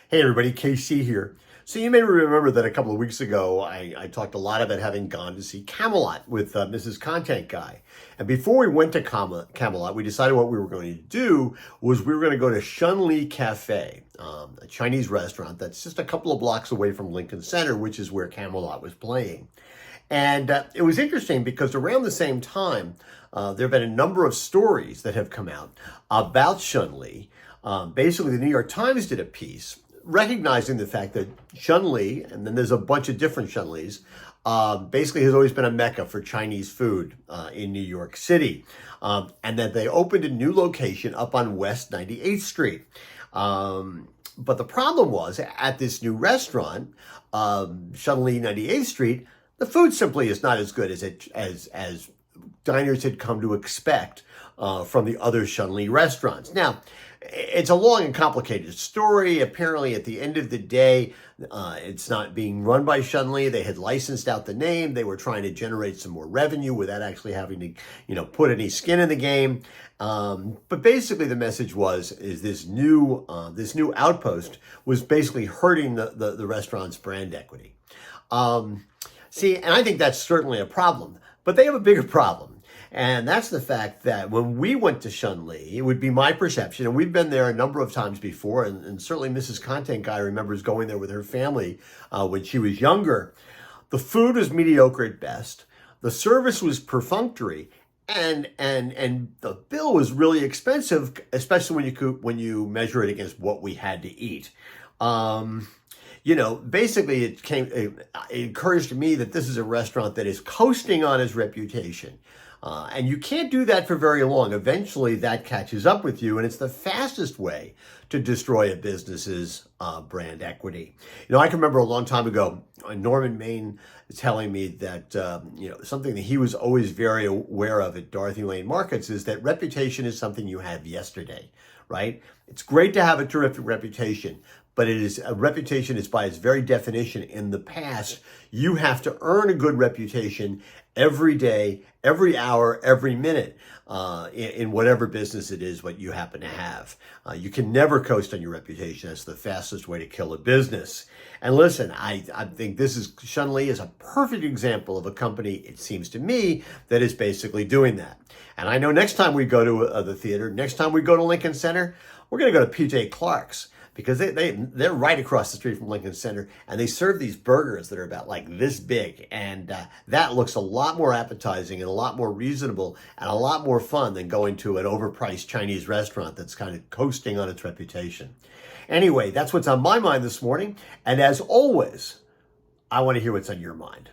Hey everybody, KC here. So you may remember that a couple of weeks ago, I talked a lot about having gone to see Camelot with Mrs. Content Guy. And before we went to Camelot, we decided what we were going to do was we were going to go to Shun Lee Cafe, a Chinese restaurant that's just a couple of blocks away from Lincoln Center, which is where Camelot was playing. And it was interesting because around the same time, there have been a number of stories that have come out about Shun Lee. Basically, the New York Times did a piece recognizing the fact that Shun Lee, and then there's a bunch of different Shun Lees, basically has always been a mecca for Chinese food in New York City. And that they opened a new location up on West 98th Street. But the problem was, at this new restaurant, Shun Lee 98th Street, the food simply is not as good as diners had come to expect from the other Shun Lee restaurants. Now, it's a long and complicated story. Apparently, at the end of the day, it's not being run by Shun Lee. They had licensed out the name. They were trying to generate some more revenue without actually having to, put any skin in the game. But basically, the message is this new outpost was basically hurting the restaurant's brand equity. See, and I think that's certainly a problem. But they have a bigger problem. And that's the fact that when we went to Shun Lee, it would be my perception, and we've been there a number of times before, and certainly Mrs. Content Guy remembers going there with her family when she was younger. The food was mediocre at best. The service was perfunctory, and the bill was really expensive, especially when you measure it against what we had to eat. Basically it encouraged me that this is a restaurant that is coasting on its reputation. And you can't do that for very long. Eventually that catches up with you, and it's the fastest way to destroy a business's brand equity. I can remember a long time ago, Norman Mayne telling me that, something that he was always very aware of at Dorothy Lane Markets is that reputation is something you have yesterday, right? It's great to have a terrific reputation, but a reputation is by its very definition in the past. You have to earn a good reputation every day, every hour, every minute, in whatever business it is what you happen to have. You can never coast on your reputation. That's the fastest way to kill a business. And listen, I think Shun Lee is a perfect example of a company, it seems to me, that is basically doing that. And I know next time we go to the theater, next time we go to Lincoln Center, we're going to go to PJ Clark's, because they're right across the street from Lincoln Center, and they serve these burgers that are about like this big, and that looks a lot more appetizing and a lot more reasonable and a lot more fun than going to an overpriced Chinese restaurant that's kind of coasting on its reputation. Anyway, that's what's on my mind this morning, and as always, I want to hear what's on your mind.